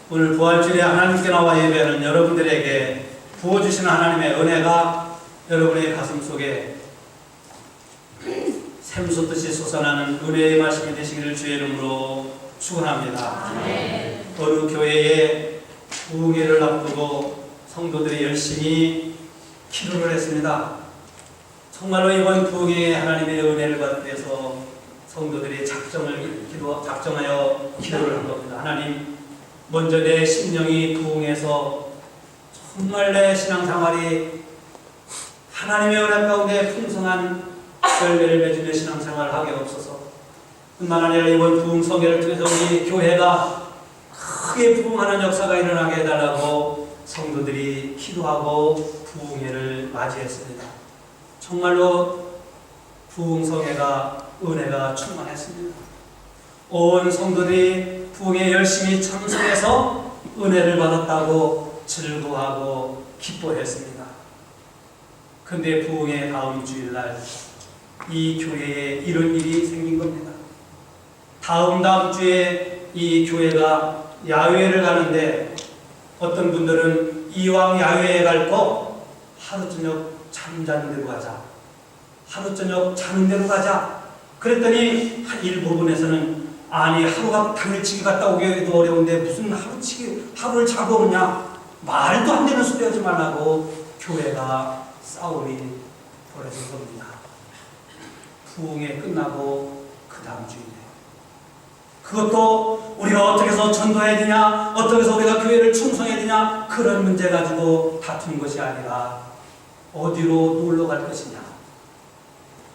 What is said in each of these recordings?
오늘 부활주일에 하나님께 나와 예배하는 여러분들에게 부어주시는 하나님의 은혜가 여러분의 가슴 속에 샘솟듯이 솟아나는 은혜의 말씀이 되시기를 주의 이름으로 축원합니다. 어느 교회에 부흥회를 앞두고 성도들이 열심히 기도를 했습니다. 정말로 이번 부흥회에 하나님의 은혜를 받기 위해서 성도들이 작정하여 기도를 한 겁니다. 하나님, 먼저 내 심령이 부흥해서 정말 내 신앙생활이 하나님의 은혜 가운데 풍성한 열매를 맺으며 신앙생활을 하게 없어서, 뿐만 아니라 이번 부흥성회를 통해서 우리 교회가 크게 부흥하는 역사가 일어나게 해달라고 성도들이 기도하고 부흥회를 맞이했습니다. 정말로 부흥성회가 은혜가 충만했습니다. 온 성도들이 부흥에 열심히 참석해서 은혜를 받았다고 즐거워하고 기뻐했습니다. 그런데 부흥의 다음 주일날 이 교회에 이런 일이 생긴 겁니다. 다음 주에 이 교회가 야외를 가는데 어떤 분들은 이왕 야외에 갈 거 하루 저녁 잠자는 대로 가자, 하루 저녁 자는 대로 가자. 그랬더니 한 일부분에서는 아니 하루가 당일치기 갔다 오기도 어려운데 무슨 하루를 자고 오느냐, 말도 안 되는 소리 하지 말라고 교회가 싸움이 벌어진 겁니다. 부흥회 끝나고 그 다음 주이네요. 그것도 우리가 어떻게 해서 전도해야 되냐, 어떻게 해서 우리가 교회를 충성해야 되냐, 그런 문제 가지고 다투는 것이 아니라 어디로 놀러 갈 것이냐.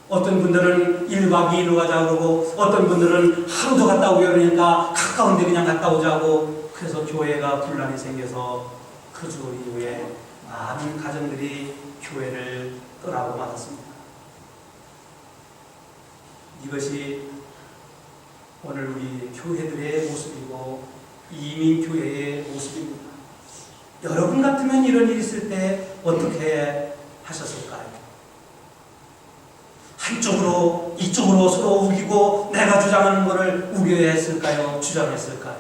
어떤 분들은 1박 2일로 가자고 그러고, 어떤 분들은 하루도 갔다 오게 그러니까 가까운데 그냥 갔다 오자고. 그래서 교회가 분란이 생겨서 그 주 이후에 많은 가정들이 교회를 떠나고 말았습니다. 이것이 오늘 우리 교회들의 모습이고 이민교회의 모습입니다. 여러분 같으면 이런 일이 있을 때 어떻게 하셨을까요? 한쪽으로 이쪽으로 서로 우기고 내가 주장하는 것을 우겨야 했을까요? 주장했을까요?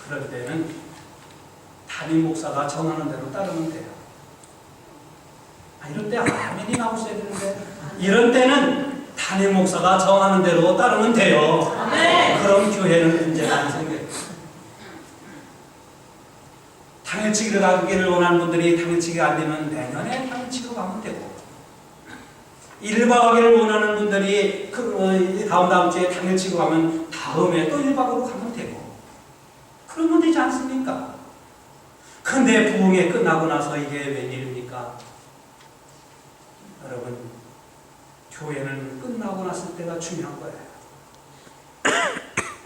그럴 때는 담임 목사가 정하는 대로 따르면 돼요. 이럴 때 아멘이 나오셔야 되는데, 이런 때는 담임 목사가 정하는 대로 따르면 돼요. 아멘. 그럼 교회는 문제가 안 생겨요. 당일치기를 가기를 원하는 분들이 당일치기가 안 되면 내년에 당일치기로 가면 되고, 1박 하기를 원하는 분들이 다음 주에 당일치기로 가면 다음에 또 1박으로 가면 되고, 그러면 되지 않습니까? 그런데 부흥회 끝나고 나서 이게 웬일입니까? 여러분, 교회는 끝나고 났을 때가 중요한 거예요.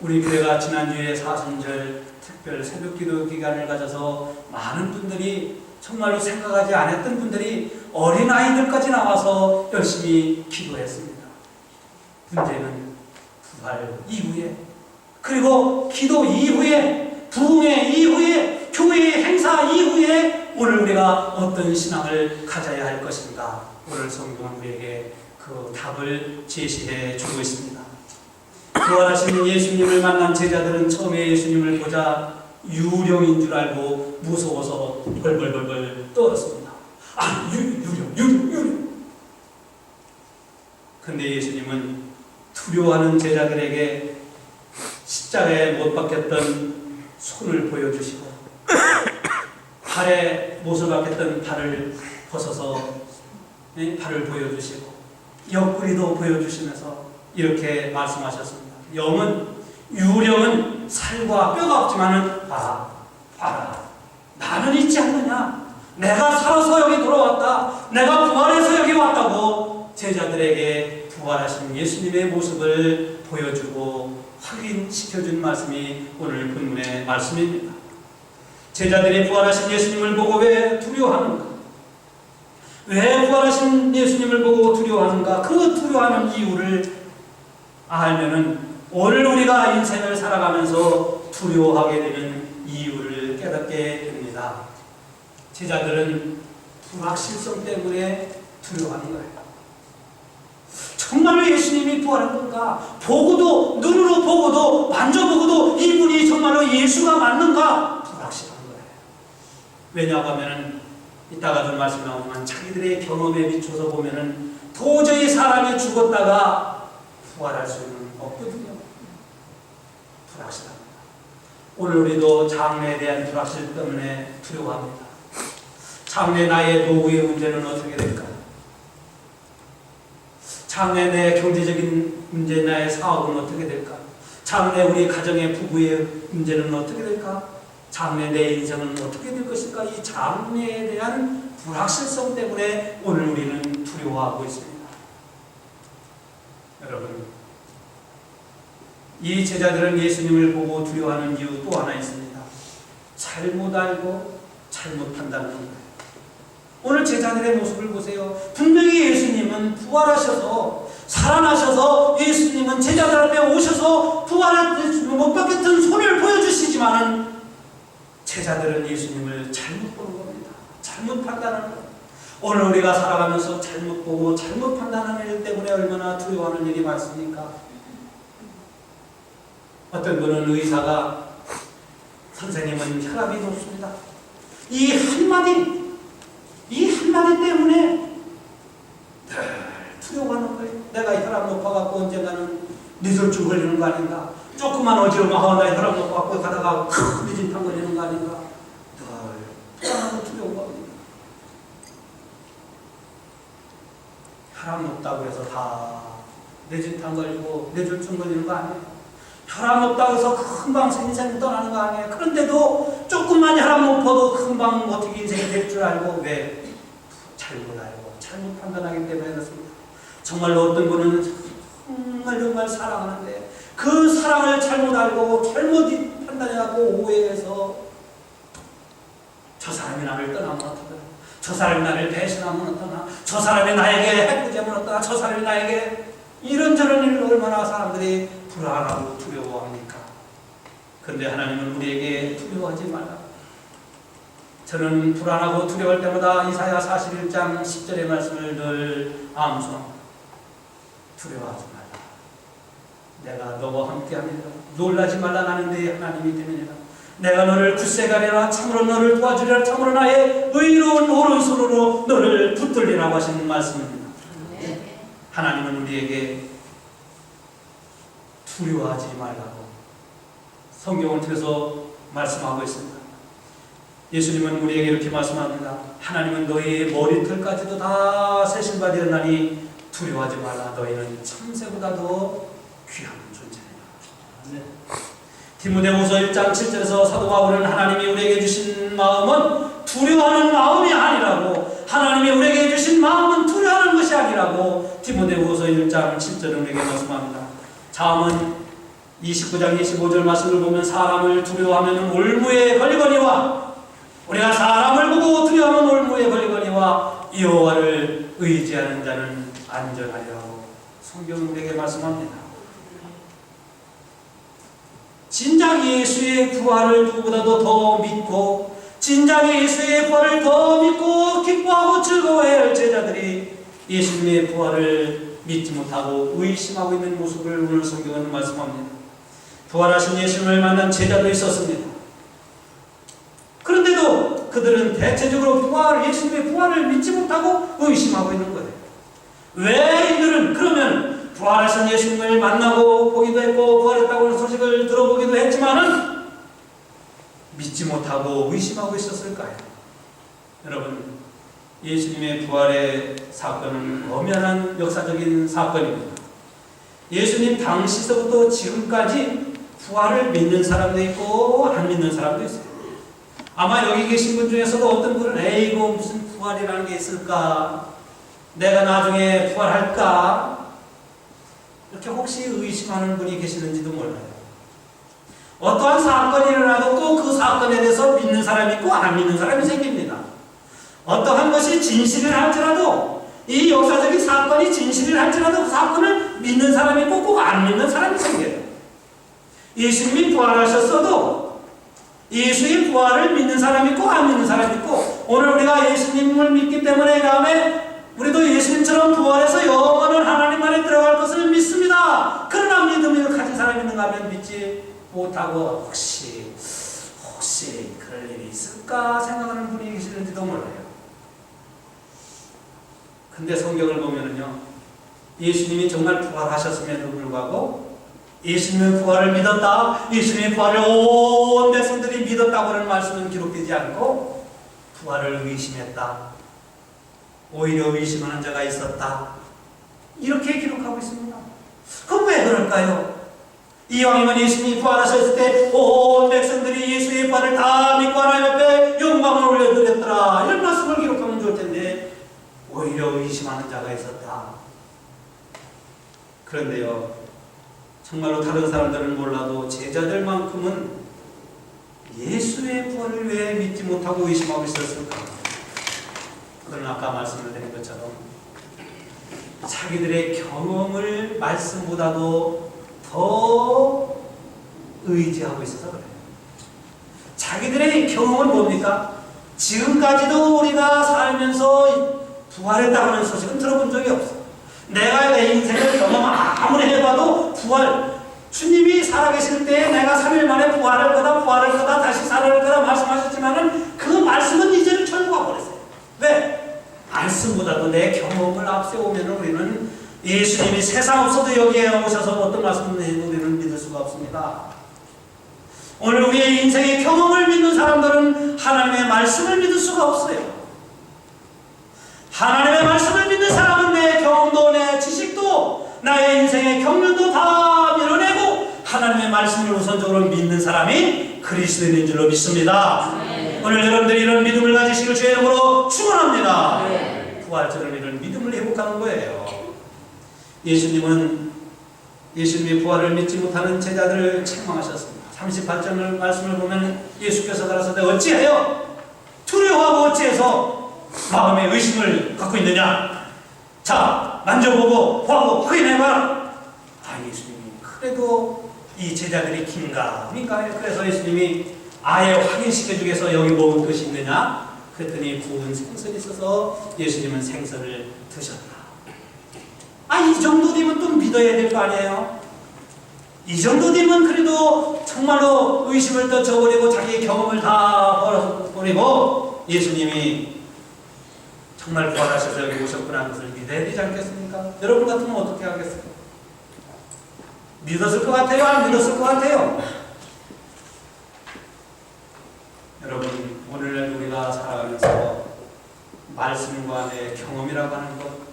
우리 교회가 지난주에 사순절 특별 새벽기도 기간을 가져서 많은 분들이, 정말로 생각하지 않았던 분들이 어린아이들까지 나와서 열심히 기도했습니다. 문제는 부활 이후에, 그리고 기도 이후에, 부흥회 이후에, 교회의 행사 이후에 오늘 우리가 어떤 신앙을 가져야 할 것인가, 오늘 성경은 우리에게 그 답을 제시해 주고 있습니다. 부활하신 예수님을 만난 제자들은 처음에 예수님을 보자 유령인 줄 알고 무서워서 벌벌벌벌 떨었습니다. 유령. 근데 예수님은 두려워하는 제자들에게 십자가에 못 박혔던 손을 보여주시고, 발에 못을 박혔던 발을 벗어서 발을 보여주시고, 옆구리도 보여주시면서 이렇게 말씀하셨습니다. 유령은 살과 뼈가 없지만은 봐라, 나는 있지 않느냐, 내가 살아서 여기 돌아왔다, 내가 부활해서 여기 왔다고 제자들에게 부활하신 예수님의 모습을 보여주고 확인시켜준 말씀이 오늘 본문의 말씀입니다. 제자들이 부활하신 예수님을 보고 왜 두려워하는가? 왜 부활하신 예수님을 보고 두려워하는가? 그 두려워하는 이유를 알면은 오늘 우리가 인생을 살아가면서 두려워하게 되는 이유를 깨닫게 됩니다. 제자들은 불확실성 때문에 두려워하는 거예요. 정말로 예수님이 부활한 건가? 눈으로 보고도 만져보고도 이분이 정말로 예수 예수가 맞는가? 불확실한 거예요. 왜냐고 하면은 이따가도 말씀 나오지만 자기들의 경험에 비춰서 보면은 도저히 사람이 죽었다가 부활할 수는 없거든요. 불확실합니다. 오늘 우리도 장래에 대한 불확실 때문에 두려워합니다. 장래 나의 노후의 문제는 어떻게 될까? 장래 내 경제적인 문제, 나의 사업은 어떻게 될까? 장래 우리 가정의 부부의 문제는 어떻게 될까? 장래 내 인생은 어떻게 될 것일까? 이 장래에 대한 불확실성 때문에 오늘 우리는 두려워하고 있습니다. 여러분, 이 제자들은 예수님을 보고 두려워하는 이유 또 하나 있습니다. 잘못 알고 잘못 판단하는 거예요. 오늘 제자들의 모습을 보세요. 분명히 예수님은 부활하셔서 살아나셔서 예수님은 제자들 앞에 오셔서 부활을 못 받겠던 손을 보여주시지만은 제자들은 예수님을 잘못 보는 겁니다. 잘못 판단하는 거예요. 오늘 우리가 살아가면서 잘못 보고 잘못 판단하는 일 때문에 얼마나 두려워하는 일이 많습니까? 어떤 분은 의사가 선생님은 혈압이 높습니다. 이 한마디 때문에 늘 두려워하는 거예요. 내가 혈압 높아갖고 언젠가는 뇌졸중 걸리는 거 아닌가? 조금만 어지러우면 나 혈압 높아갖고 가다가 뇌진탕 걸리는 거 아닌가? 늘 불안하고 두려운 겁니다. 혈압 높다고 해서 다 뇌진탕 걸리고 뇌졸중 걸리는 거 아니에요. 혈압 높다고 해서 금방 인생이 떠나는 거 아니에요. 그런데도 조금만 혈압 높아도 금방 어떻게 인생이 될 줄 알고 왜 잘못 알고 잘못 판단하기 때문에 그렇습니다. 정말로 어떤 분은 정말 사랑하는데 그 사랑을 잘못 알고 잘못 판단하고 오해해서 저 사람이 나를 떠나면 어떡하나, 저 사람이 나를 배신하면 어떡하나, 저 사람이 나에게 해코지하면 어떡하나, 저 사람이 나에게 이런저런 일을 얼마나 사람들이 불안하고 두려워합니까? 그런데 하나님은 우리에게 두려워하지 말라. 저는 불안하고 두려울 때마다 이사야 41장 10절의 말씀을 늘 암송합니다. 두려워하지 말라. 내가 너와 함께하리라. 놀라지 말라. 나는 네 하나님이 됨이니라. 내가 너를 굳세가리라. 참으로 너를 도와주리라. 참으로 나의 의로운 오른손으로 너를 붙들리라고 하시는 말씀입니다. 하나님은 우리에게 두려워하지 말라고 성경을 통해서 말씀하고 있습니다. 예수님은 우리에게 이렇게 말씀합니다. 하나님은 너희의 머리털까지도 다 세신받으렸나니 두려워하지 말라. 너희는 참새보다도 귀한 존재니라. 디모데후서 1장 7절에서 사도 바울은 하나님이 우리에게 주신 마음은 두려워하는 마음이 아니라고, 하나님이 우리에게 주신 마음은 두려워하는 것이 아니라고 디모데후서 1장 7절은 우리에게 말씀합니다. 다음은 29장 25절 말씀을 보면 사람을 두려워하면 올무에 걸리거니와, 우리가 사람을 보고 두려워하면 올무에 걸리거니와 여호와를 의지하는 자는 안전하리라고 성경은 우리에게 말씀합니다. 진작 예수의 부활을 누구보다도 더 믿고, 진작 예수의 부활을 더 믿고 기뻐하고 즐거워해야 할 제자들이 예수님의 부활을 믿지 못하고 의심하고 있는 모습을 오늘 성경은 말씀합니다. 부활하신 예수님을 만난 제자도 있었습니다. 그런데도 그들은 대체적으로 예수님의 부활을 믿지 못하고 의심하고 있는 거예요. 왜 이들은 그러면 부활하신 예수님을 만나고 보기도 했고 부활했다고 하는 소식을 들어보기도 했지만은 믿지 못하고 의심하고 있었을까요? 여러분, 예수님의 부활의 사건은 엄연한 역사적인 사건입니다. 예수님 당시서부터 지금까지 부활을 믿는 사람도 있고 안 믿는 사람도 있어요. 아마 여기 계신 분 중에서도 어떤 분은 에이고 무슨 부활이라는 게 있을까? 내가 나중에 부활할까? 이렇게 혹시 의심하는 분이 계시는지도 몰라요. 어떠한 사건이 일어나도 꼭 그 사건에 대해서 믿는 사람이 있고 안 믿는 사람이 생깁니다. 어떠한 것이 진실을 할지라도, 이 역사적인 사건이 진실을 할지라도 그 사건을 믿는 사람이 있고 꼭 안 믿는 사람이 생겨요. 예수님이 부활하셨어도 예수의 부활을 믿는 사람이 있고 안 믿는 사람이 있고, 오늘 우리가 예수님을 믿기 때문에 다음에 우리도 예수님처럼 부활해서 영원한 하나님 안에 들어갈 것을 믿습니다. 그러나 믿음을 가진 사람이 있는가 하면 믿지 못하고 혹시 혹시 그럴 일이 있을까 생각하는 분이 계시는지도 몰라요. 근데 성경을 보면은요, 예수님이 정말 부활하셨음에도 불구하고 예수님의 부활을 믿었다, 예수님의 부활을 온 백성들이 믿었다고 하는 말씀은 기록되지 않고 부활을 의심했다, 오히려 의심하는 자가 있었다, 이렇게 기록하고 있습니다. 그럼 왜 그럴까요? 이왕이면 예수님이 부활하셨을 때 온 백성들이 예수의 부활을 다 믿고 하나님 앞에 영광을 올려드렸더라, 이런 말씀을 기록하면 좋을 텐데 오히려 의심하는 자가 있었다. 그런데요, 정말로 다른 사람들은 몰라도 제자들만큼은 예수의 부활을 왜 믿지 못하고 의심하고 있었을까? 그건 아까 말씀을 드린 것처럼 자기들의 경험을 말씀보다도 더 의지하고 있어서 그래요. 자기들의 경험은 뭡니까? 지금까지도 우리가 살면서 부활했다고 하는 소식은 들어본 적이 없어. 내가 내 인생을 경험 아무리 해봐도 부활, 주님이 살아계실 때 내가 3일 만에 부활할 거다, 다시 살아날 거다 말씀하셨지만은 그 말씀은 이제는 철거가 버렸어요. 왜? 말씀보다도 내 경험을 앞세우면 우리는 예수님이 세상 없어도 여기에 오셔서 어떤 말씀을 해도 우리는 믿을 수가 없습니다. 오늘 우리의 인생의 경험을 믿는 사람들은 하나님의 말씀을 믿을 수가 없어요. 하나님의 말씀을 믿는 사람은 내 경험도 내 지식도 나의 인생의 경륜도 다 밀어내고 하나님의 말씀을 우선적으로 믿는 사람이 그리스도인인 줄로 믿습니다. 오늘 여러분들이 이런 믿음을 가지시길 주의 이름으로 축원합니다. 부활절을 이런 믿음을 회복하는 거예요. 예수님은 예수님의 부활을 믿지 못하는 제자들을 책망하셨습니다. 38절 말씀을 보면 예수께서 가라사대 어찌하여 두려워하고 어찌해서 마음의 의심을 갖고 있느냐? 자, 만져보고 보고 확인해봐라. 예수님이 그래도 이 제자들이 긴가민가? 그래서 예수님이 아예 확인시켜주기 위해서 여기 먹을 것이 있느냐? 그랬더니 구운 생선이 있어서 예수님은 생선을 드셨다. 이 정도 되면 또 믿어야 될 거 아니에요? 이 정도 되면 그래도 정말로 의심을 또 저버리고 자기의 경험을 다 버리고 예수님이 정말 부활하셔서 여기 오셨구나 하는 것을 믿어야 되지 않겠습니까? 여러분 같으면 어떻게 하겠어요? 믿었을 것 같아요? 안 믿었을 것 같아요? 여러분, 오늘날 우리가 살아가면서 말씀과 내 경험이라고 하는 것,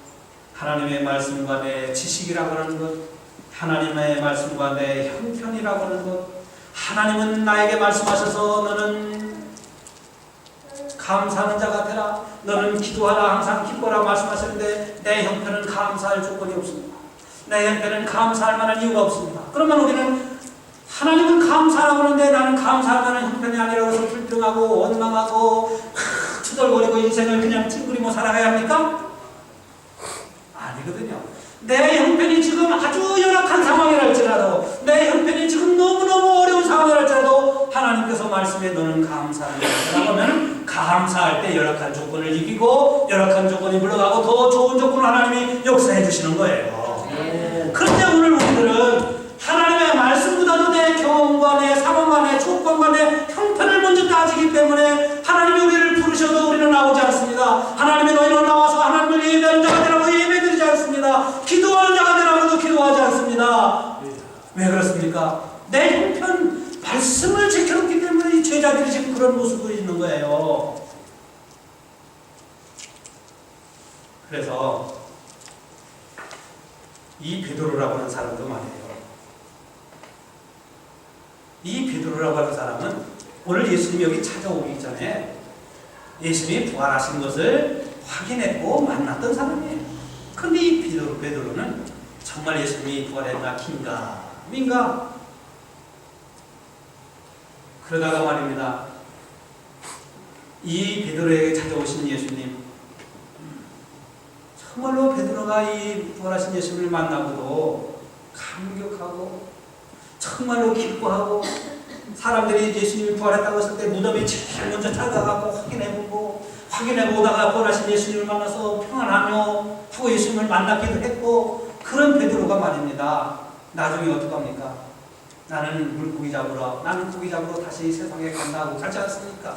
하나님의 말씀과 내 지식이라고 하는 것, 하나님의 말씀과 내 형편이라고 하는 것, 하나님은 나에게 말씀하셔서 너는 감사하는 자가 되라, 너는 기도하라, 항상 기뻐라 말씀하셨는데 내 형편은 감사할 조건이 없습니다. 내 형편은 감사할 만한 이유가 없습니다. 그러면 우리는 하나님은 감사하라고 하는데 나는 감사할 만한 형편이 아니라고 해서 불평하고 원망하고 투덜거리고 인생을 그냥 찡그리고 살아가야 합니까? 아니거든요. 내 형편이 지금 아주 열악한 상황이랄지라도, 내 형편이 지금 너무너무 어려운 상황이랄지라도 하나님께서 말씀에 너는 감사하는 자라고 하면 감사할 때 열악한 조건을 이기고 열악한 조건이 물러가고 더 좋은 조건을 하나님이 역사해 주시는 거예요. 그런데 오늘 우리들은 하나님의 말씀보다도 내 경험과 내 상황과 내 조건과 내 형편을 먼저 따지기 때문에 하나님이 우리를 부르셔도 우리는 나오지 않습니다. 하나님이 너희는 나와서 하나님을 예배하는 자가 되라고 예배드리지 않습니다. 기도하는 자가 되라고도 기도하지 않습니다. 왜 그렇습니까? 내 형편, 말씀을 지켜놓기 때문에 이 제자들이 지금 그런 모습으로 있는 거예요. 그래서 이 베드로라고 하는 사람도 말이에요. 이 베드로라고 하는 사람은 오늘 예수님이 여기 찾아오기 전에 예수님이 부활하신 것을 확인했고 만났던 사람이에요. 그런데 이 베드로는 정말 예수님이 부활했나 긴가 민가? 그러다가 말입니다. 이 베드로에게 찾아오신 예수님, 정말로 베드로가 이 부활하신 예수님을 만나고도 감격하고 정말로 기뻐하고, 사람들이 예수님이 부활했다고 했을 때 무덤에 제일 먼저 찾아가고 확인해보다가 부활하신 예수님을 만나서 평안하며 하고 예수님을 만나기도 했고, 그런 베드로가 말입니다. 나중에 어떡합니까? 나는 물고기 잡으러, 나는 고기 잡으러 다시 세상에 간다고 가지 않습니까?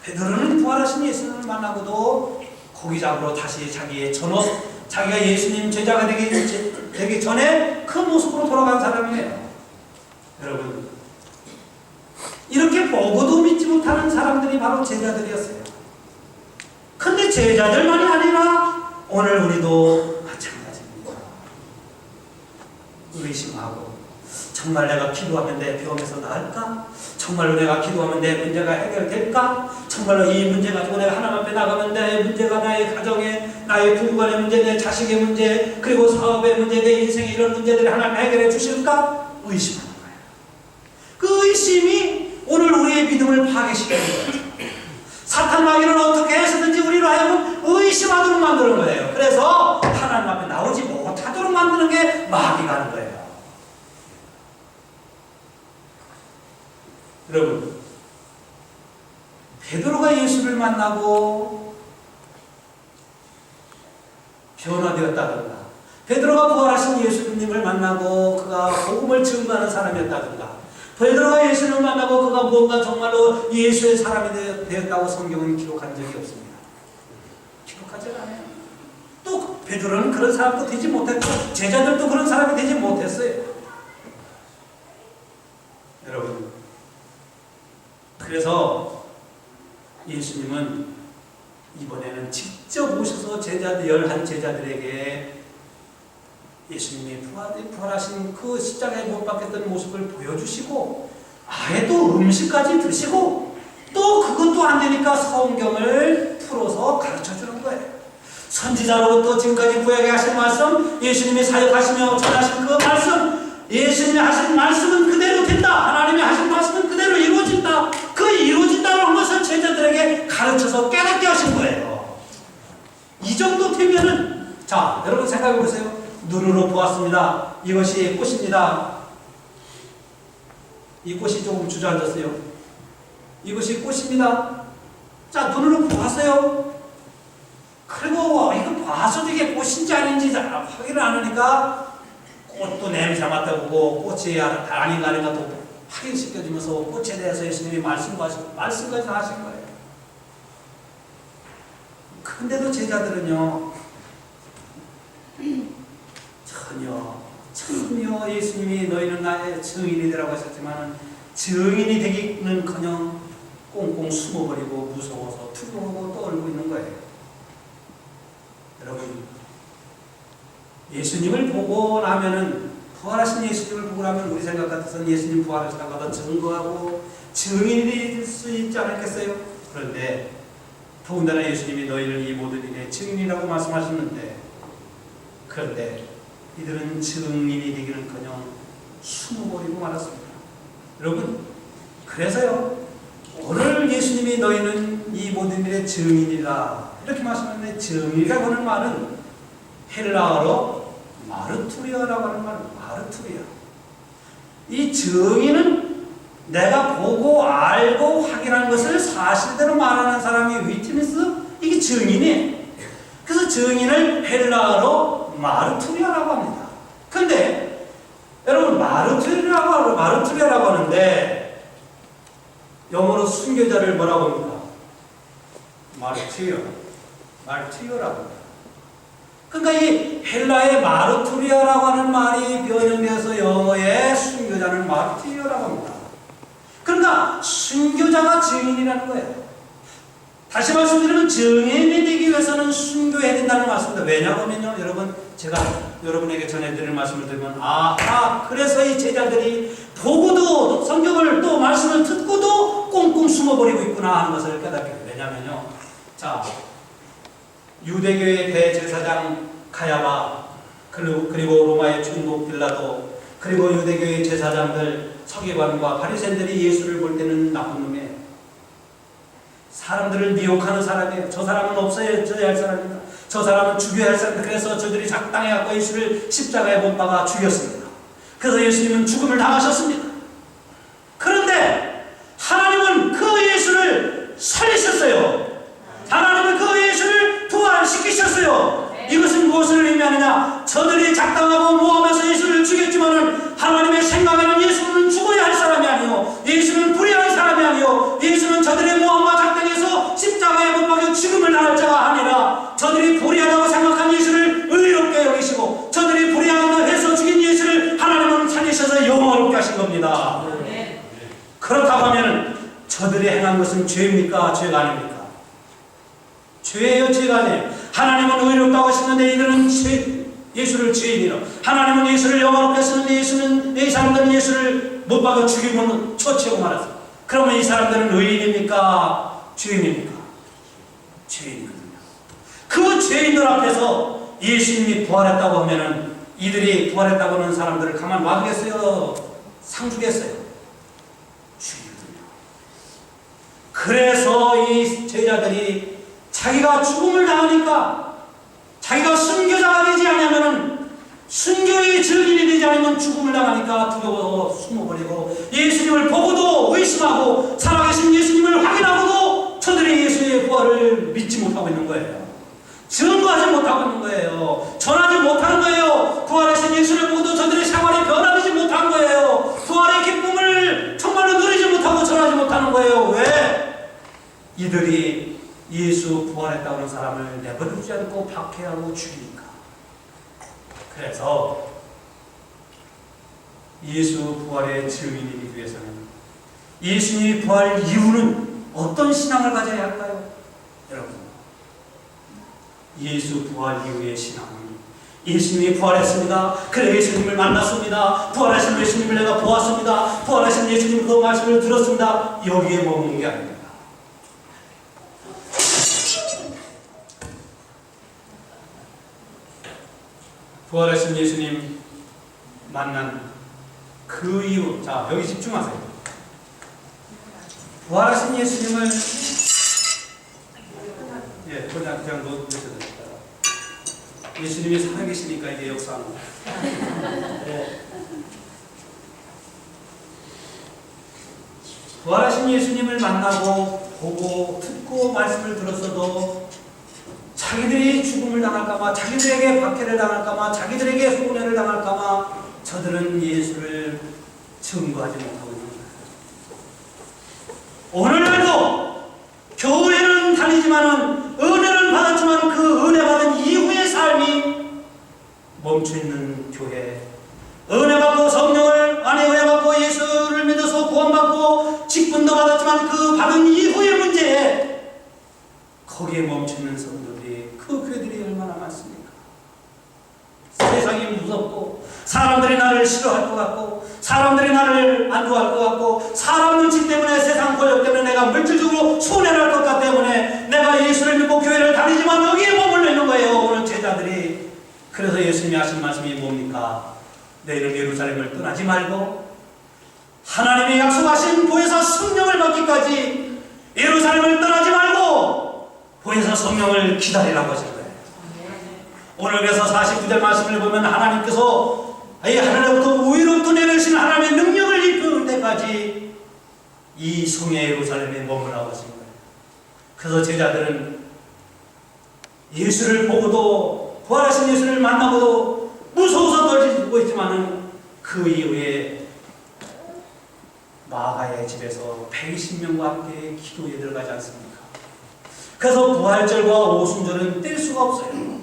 베드로는 부활하신 예수님을 만나고도 고기 잡으러 다시 자기의 전업, 자기가 예수님 제자가 되기 전에 그 모습으로 돌아간 사람이에요. 여러분, 이렇게 보고도 믿지 못하는 사람들이 바로 제자들이었어요. 근데 제자들만이 아니라 오늘 우리도 마찬가지입니다. 의심하고, 정말 내가 기도하면 내 병에서 나을까? 정말로 내가 기도하면 내 문제가 해결될까? 정말로 이 문제 가지고 내가 하나님 앞에 나가면 내 문제가 나의 가정에, 나의 부부간의 문제, 내 자식의 문제, 그리고 사업의 문제, 내 인생의 이런 문제들을 하나님 해결해 주실까? 의심하는 거예요. 그 의심이 오늘 우리의 믿음을 파괴시키는 거예요. 사탄 마귀는 어떻게 해서든지 우리로 하여금 의심하도록 만드는 거예요. 그래서 하나님 앞에 나오지 못하도록 만드는 게 마귀가 하는 거예요. 여러분, 베드로가 예수를 만나고 변화되었다든가, 베드로가 부활하신 예수님을 만나고 그가 복음을 증거하는 사람이었다든가, 베드로가 예수님을 만나고 그가 뭔가 정말로 예수의 사람이 되었다고 성경은 기록한 적이 없습니다. 기록하지 않아요. 또 베드로는 그런 사람도 되지 못했고 제자들도 그런 사람이 되지 못했어요. 여러분, 그래서 예수님은 이번에는 직접 오셔서 열한 제자들에게 예수님이 부활하신 그 십자가에 못 박혔던 모습을 보여주시고, 아예 또 음식까지 드시고, 또 그것도 안 되니까 성경을 풀어서 가르쳐주는 거예요. 선지자로부터 지금까지 구약에 하신 말씀, 예수님이 사역하시며 전하신 그 말씀, 예수님이 하신 말씀은 그대로 된다. 하나님이 하신 말씀은 그대로 이루어진다. 그 이루어진다는 것을 제자들에게 가르쳐서 깨닫게 하신 거예요. 이 정도 되면은, 자, 여러분 생각해 보세요. 눈으로 보았습니다. 이것이 꽃입니다. 이 꽃이 조금 주저앉았어요. 이것이 꽃입니다. 자, 눈으로 보았어요. 그리고 이거 봐서도 이게 꽃인지 아닌지 확인을 안 하니까 꽃도 냄새 맡아보고 꽃이 아닌가 아닌가 또 확인시켜주면서 꽃에 대해서 예수님이 말씀까지 다 하신 거예요. 근데도 제자들은요, 전혀 예수님이 너희는 나의 증인이 되라고 하셨지만 증인이 되기는커녕 꽁꽁 숨어버리고 무서워서 두려워하고 떠올리고 있는 거예요. 여러분, 예수님을 보고 나면은, 부활하신 예수님을 보고 나면 우리 생각 같아서는 예수님 부활하셨다고 하다 증거하고 증인이 될 수 있지 않겠어요? 그런데 더군다나 예수님이 너희는 이 모든 일의 증인이라고 말씀하셨는데, 그런데 이들은 증인이 되기는커녕 숨어버리고 말았습니다. 여러분, 그래서요, 오늘 예수님이 너희는 이 모든 일의 증인이라 이렇게 말씀하는데, 증인이라고 하는 말은 헬라어로 마르투리아라고 하는 말은 마르투리아. 이 증인은 내가 보고 알고 확인한 것을 사실대로 말하는 사람이 위트니스, 이게 증인이에요. 그래서 증인을 헬라어로 마르투리아라고 합니다. 근데 여러분, 마르투리아라고 하는데 영어로 순교자를 뭐라고 합니까? 마르티어라고 합니다. 그러니까 이 헬라의 마르투리아라고 하는 말이 변형되어서 영어의 순교자는 마르티어라고 합니다. 그러니까 순교자가 증인이라는 거예요. 다시 말씀드리면 증인이 되기 위해서는 순교해야 된다는 말씀입니다. 왜냐하면요, 여러분, 제가 여러분에게 전해드릴 말씀을 들으면, 그래서 이 제자들이 보고도 성경을 또 말씀을 듣고도 꽁꽁 숨어버리고 있구나 하는 것을 깨닫게 돼요. 왜냐하면요, 자, 유대교의 대제사장 가야바, 그리고 로마의 총독 빌라도, 그리고 유대교의 제사장들, 서기관과 바리새인들이 예수를 볼 때는 나쁜 놈이에요. 사람들을 미혹하는 사람이에요. 저 사람은 없어져야 할 사람입니다. 저 사람은 죽여야 할 사람입니다. 그래서 저들이 작당해갖고 예수를 십자가에 못 박아 죽였습니다. 그래서 예수님은 죽음을 당하셨습니다. 그런데 하나님은 그 예수를 살리셨어요. 하나님은 그 예수를 부활시키셨어요. 이것은 무엇을 의미하느냐? 저들이 작당하고 모함해서 예수를 죽였지만은 하나님의 생각 그렇다고 하면 저들이 행한 것은 죄입니까? 죄가 아닙니까? 죄예요, 죄가 아니에요. 하나님은 의롭다고 하시는데 이들은 예수를 죄인이라. 하나님은 예수를 영화롭게 하시는데 이 사람들은 예수를 못 박아 죽이고 처치하고 말았어요. 그러면 이 사람들은 의인입니까? 죄인입니까? 죄인이거든요. 그 죄인들 앞에서 예수님이 부활했다고 하면은 이들이 부활했다고 하는 사람들을 가만 놔두겠어요? 상주겠어요? 죽이거든요. 그래서 이 제자들이 자기가 죽음을 당하니까, 자기가 순교자가 되지 않으면은, 순교의 증인이 되지 않으면 죽음을 당하니까 두려워서 숨어버리고, 예수님을 보고도 의심하고 살아계신 예수님을 확인하고도 저들이 예수의 부활을 믿지 못하고 있는 거예요. 증거하지 못하고 있는 거예요. 전하지 못하는 거예요. 부활하신 예수를 보고도 저들의 생활이 변화되지 못한 거예요. 부활의 기쁨을 정말로 누리지 못하고 전하지 못하는 거예요. 왜? 이들이 예수 부활했다고 하는 사람을 내버려두지 않고 박해하고 죽이니까. 그래서 예수 부활의 증인이 되기 위해서는 예수님이 부활 이후는 어떤 신앙을 가져야 할까요? 여러분, 예수 부활 이후의 신앙은 예수님이 부활했습니다. 그래 예수님을 만났습니다. 부활하신 예수님을 내가 보았습니다. 부활하신 예수님 그 말씀을 들었습니다. 여기에 머무는 게 아닙니다. 부활하신 예수님 만난 그 이후, 자 여기 집중하세요. 부활하신 예수님을 그냥 놓으셔도 됩니다. 예수님이 살아계시니까 이게 역사하는 거예요. 부활하신 예수님을 만나고 보고 듣고 말씀을 들었어도 자기들이 죽음을 당할까봐, 자기들에게 박해를 당할까봐, 자기들에게 손해를 당할까봐 저들은 예수를 증거하지 못하고 있는 거예요. 오늘날도 교회는 다니지만은 은혜는 받았지만 그 은혜 받은 이후의 삶이 멈춰있는 교회, 은혜 받고 성령을 안에 은혜 받고 예수를 믿어서 구원받고 직분도 받았지만 그 받은 이후의 문제에 거기에 멈춰있는 성도들이, 그 교회들이 얼마나 많습니까? 세상이 무섭고 사람들이 나를 싫어할 것 같고 사람들이 나를 안 좋아할 것 같고 사람 눈치 때문에, 세상 권력 때문에 내가 물질적으로 손해를 할 것 같기 때문에 내가 예수를 믿고 교회를 다니지만 여기에 머물러 있는 거예요, 오늘 제자들이. 그래서 예수님이 하신 말씀이 뭡니까? 너희는 예루살렘을 떠나지 말고 하나님의 약속하신 보혜사 성령을 받기까지 예루살렘을 떠나지 말고 보혜사 성령을 기다리라고 하신 거예요. 오늘 그래서 49절 말씀을 보면 하나님께서 하늘로부터 우위로부터 내려오신 하나님의 능력을 입을 때까지 이 성의 예루살렘에 머무라고 하신 거예요. 그래서 제자들은 예수를 보고도, 부활하신 예수를 만나고도 무서워서 떨리고 있지만은 그 이후에 마가의 집에서 120명과 함께 기도에 들어가지 않습니까? 그래서 부활절과 오순절은 뗄 수가 없어요.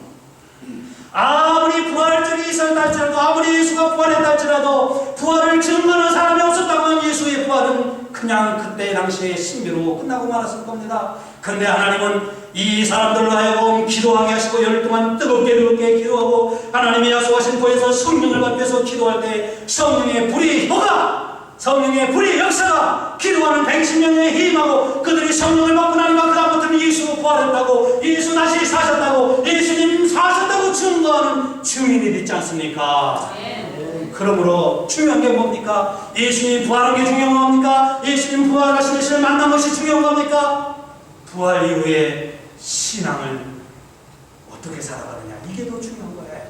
아무리 부활절이 있었다 할지라도, 아무리 예수가 부활했다 할지라도 부활을 증거하는 사람이 없었다면 예수의 부활은 그냥 그때 당시의 신비로 끝나고 말았을 겁니다. 그런데 하나님은 이 사람들로 하여금 기도하게 하시고 10일 동안 뜨겁게 기도하고 하나님이 약속하신 보혜사 성령을 받면서 기도할 때 성령의 불이 효과, 성령의 불의 역사가 기도하는 120명에 힘하고 그들이 성령을 받고 나니까 그다음부터는 예수 부활했다고, 예수 다시 사셨다고, 예수님 사셨다고 증거하는 증인이 됐지 않습니까? 그러므로 중요한 게 뭡니까? 예수님 부활한 게 중요한 겁니까? 예수님 부활하신 예수를 만난 것이 중요한 겁니까? 부활 이후에 신앙을 어떻게 살아가느냐, 이게 더 중요한 거예요.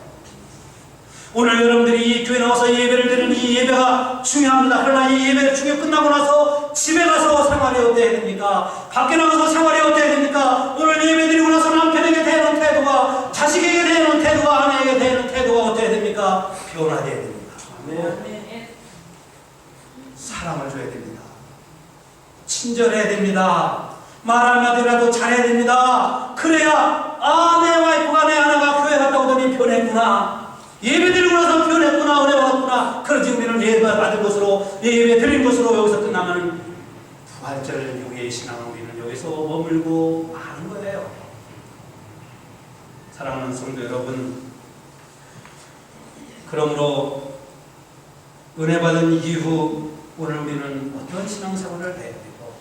오늘 여러분들이 이 교회 나와서 예배를 드리는 이 예배가 중요합니다. 그러나 이 예배 중요 끝나고 나서 집에 가서 생활이 어때야 됩니까? 밖에 나가서 생활이 어때야 됩니까? 오늘 예배 드리고 나서 남편에게 대하는 태도가, 자식에게 대하는 태도가, 아내에게 대하는 태도가 어때야 됩니까? 변화돼야 됩니다. 네. 사랑을 줘야 됩니다. 친절해야 됩니다. 말 한마디라도 잘해야 됩니다. 그래야 내 와이프가, 내 아내가 교회 갔다 오더니 변했구나, 예배 드리고 나서 변했구나, 은혜 받았구나. 그러지 우리는 예배 받은 것으로, 예배 드린 것으로 여기서 끝나면 향하는 부활절 이후의 신앙은 우리는 여기서 머물고 마는 거예요. 사랑하는 성도 여러분, 그러므로 은혜 받은 이후 오늘 우리는 어떤 신앙생활을 해야 되고,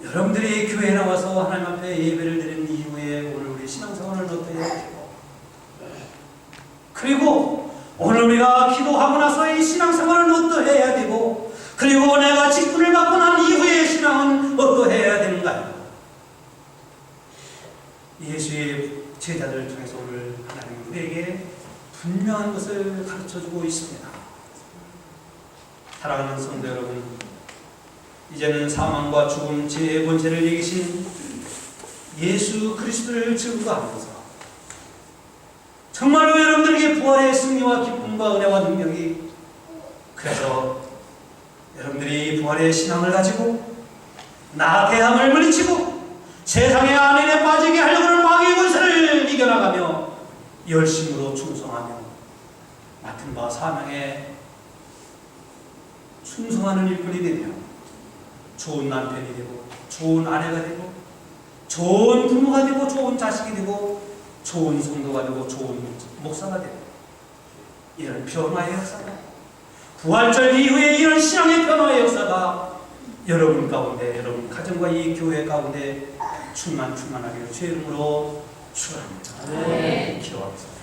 여러분들이 교회에 나와서 하나님 앞에 예배를 드린 이후에 오늘 우리 신앙생활을 어떻게 해야 되고, 그리고 오늘 우리가 기도하고 나서의 신앙생활은 어떠해야 되고, 그리고 내가 직분을 받고 난 이후의 신앙은 어떠해야 되는가요? 예수의 제자들을 통해서 오늘 하나님 우리에게 분명한 것을 가르쳐주고 있습니다. 사랑하는 성도 여러분, 이제는 사망과 죽음 제 번째를 이기신 예수 그리스도를 증거하면서 정말로 여러분들에게 부활의 승리와 기쁨과 은혜와 능력이, 그래서 여러분들이 부활의 신앙을 가지고 나태함을 물리치고 세상의 안에 빠지게 하려고 하는 마귀의 권세를 이겨나가며 열심으로 충성하며 맡은 바 사명에 충성하는 일꾼이 되며 좋은 남편이 되고 좋은 아내가 되고 좋은 부모가 되고 좋은 자식이 되고 좋은 성도가 되고 좋은 목사가 되고, 이런 변화의 역사가, 부활절 이후에 이런 신앙의 변화의 역사가 여러분 가운데, 여러분 가정과 이 교회 가운데 충만하기를 주의 이름으로 축원합니다. 기도하겠습니다.